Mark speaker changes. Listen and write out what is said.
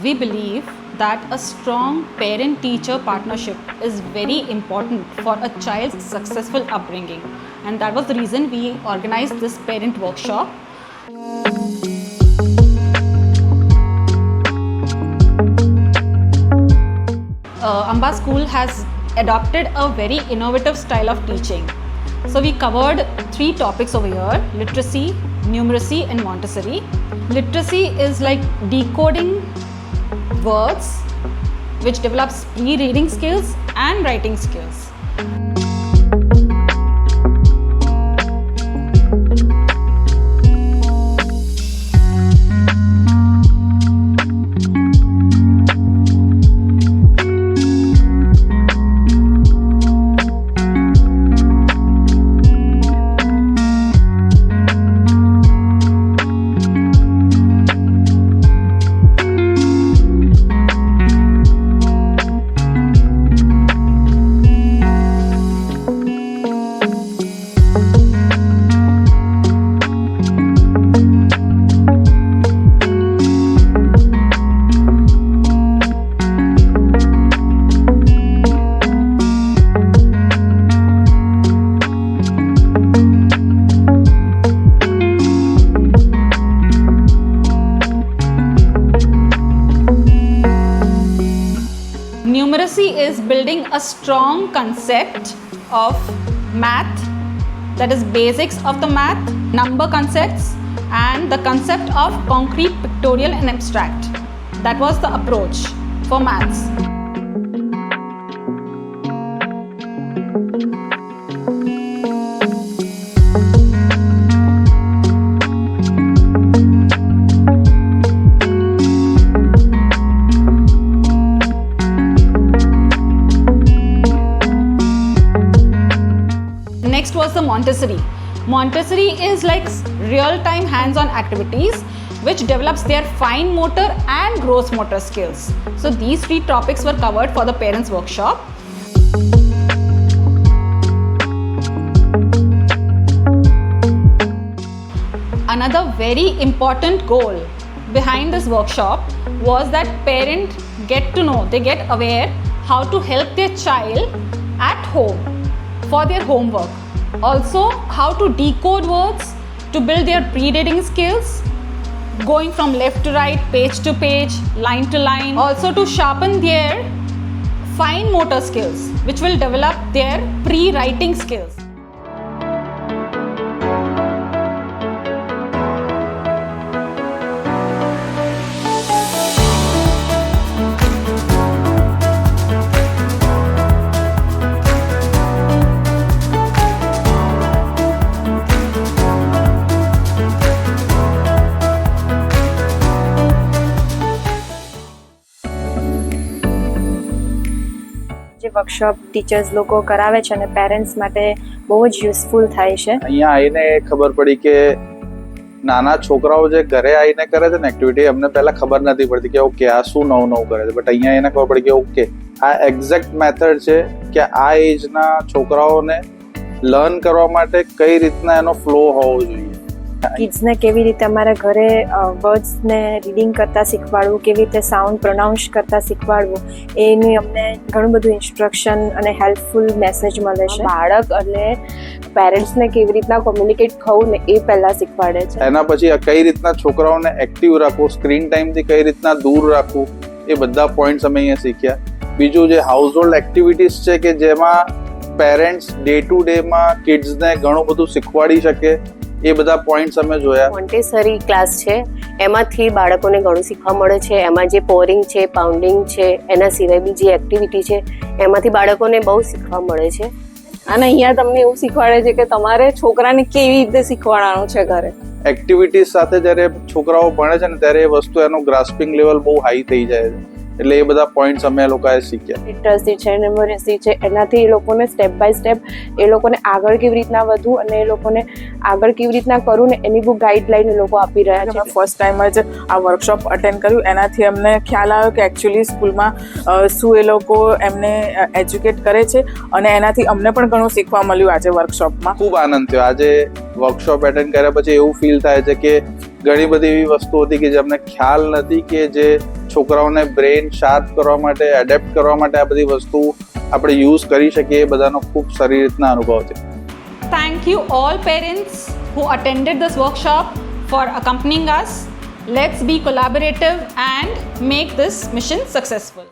Speaker 1: We believe that a strong parent-teacher partnership is very important for a child's successful upbringing, and that was the reason we organized this parent workshop. Amba School has adopted a very innovative style of teaching. So we covered 3 topics over here: literacy, numeracy and Montessori. Literacy is like decoding words, which develops pre-reading skills and writing skills. Numeracy is building a strong concept of math, that is basics of the math, number concepts and the concept of concrete, pictorial and abstract. That was the approach for maths. Next was the Montessori. Montessori is like real-time hands-on activities which develops their fine motor and gross motor skills. So these 3 topics were covered for the parents workshop. Another very important goal behind this workshop was that parents get to know, they get aware how to help their child at home for their homework. Also, how to decode words to build their pre-reading skills, going from left to right, page to page, line to line. Also to sharpen their fine motor skills, which will develop their pre-writing skills.
Speaker 2: જે workshop teachers લોકો કરાવે છે અને parents માટે બહુ જ useful થાય છે.
Speaker 3: અહીંયા આવીને ખબર પડી કે નાના છોકરાઓ જે ઘરે આવીને કરે છે ને એક્ટિવિટી, અમને પહેલા ખબર નથી પડતી કે ઓકે આ શું નવું કરે છે, બટ અહીંયા એને ખબર પડી કે ઓકે આ એક્ઝેક્ટ મેથડ છે કે આ એજના છોકરાઓને લર્ન કરવા માટે કઈ રીતના એનો ફ્લો હોવો જોઈએ.
Speaker 2: કિડ્સને કેવી રીતે અમારા ઘરે વર્ડ્સને રીડિંગ કરતા શીખવાડવું, કેવી રીતે સાઉન્ડ પ્રોનાઉન્સ કરતા શીખવાડવું, એની અમને ઘણું બધું ઇન્સ્ટ્રક્શન અને હેલ્પફુલ મેસેજ મળે છે.
Speaker 4: બાળક અને પેરેન્ટ્સને કેવી રીતના કોમ્યુનિકેટ થવું ને એ પહેલા શીખવાડે છે.
Speaker 3: એના પછી કઈ રીતના છોકરાઓને એક્ટિવ રાખવું, સ્ક્રીન ટાઈમથી કઈ રીતના દૂર રાખવું, એ બધા પોઈન્ટ્સ અમે અહીંયા શીખ્યા. બીજું જે હાઉસહોલ્ડ એક્ટિવિટીઝ છે કે જેમાં પેરેન્ટ્સ ડે ટુ ડેમાં કિડ્સને ઘણું બધું શીખવાડી શકે, એ બધા પોઈન્ટ્સ અમે જોયા.
Speaker 4: મોન્ટેસરી ક્લાસ છે, એમાંથી બાળકોને ઘણું શીખવા મળે છે. એમાં જે પોરિંગ છે, પાઉન્ડિંગ છે, એના સિવાય બીજી એક્ટિવિટી છે, એમાંથી બાળકોને બહુ શીખવા મળે છે.
Speaker 5: અને અહીંયા તમને એવું શીખવાડે છે કે તમારે છોકરાને કેવી રીતે શીખવાડવાનું છે ઘરે.
Speaker 3: એક્ટિવિટીઝ સાથે જ્યારે છોકરાઓ ભણે છે ને ત્યારે એ વસ્તુ એનું ગ્રાસ્પિંગ લેવલ બહુ હાઈ થઈ જાય છે. એટલે એ બધા પોઈન્ટ્સ અમે લોકોએ શીખ્યા.
Speaker 2: લિટરસી છે, ન્યુમરસી છે, એનાથી એ લોકોને સ્ટેપ બાય સ્ટેપ એ લોકોને આગળ કેવી રીતના વધવું અને એ લોકોને આગળ કેવી રીતના કરવું ને એની બુક ગાઈડલાઈન એ લોકો આપી રહ્યા છે.
Speaker 6: અમે ફર્સ્ટ ટાઈમ જ આ વર્કશોપ અટેન્ડ કર્યું, એનાથી અમને ખ્યાલ આવ્યો કે એકચ્યુઅલી સ્કૂલમાં શું એ લોકો એમને એજ્યુકેટ કરે છે અને એનાથી અમને પણ ઘણું શીખવા મળ્યું આજે વર્કશોપમાં.
Speaker 3: ખૂબ આનંદ થયો. આજે વર્કશોપ એટેન્ડ કર્યા પછી એવું ફીલ થાય છે કે ઘણી બધી એવી વસ્તુઓ હતી કે જે અમને ખ્યાલ નથી કે જે છોકરાઓને બ્રેઇન શાર્પ કરવા માટે, એડેપ્ટ કરવા માટે આ બધી વસ્તુ આપણે યુઝ કરી શકીએ, એ બધાનો ખૂબ સારી રીતના અનુભવ છે.
Speaker 1: Thank you all parents who attended this workshop for accompanying us. Let's be collaborative and make this mission successful.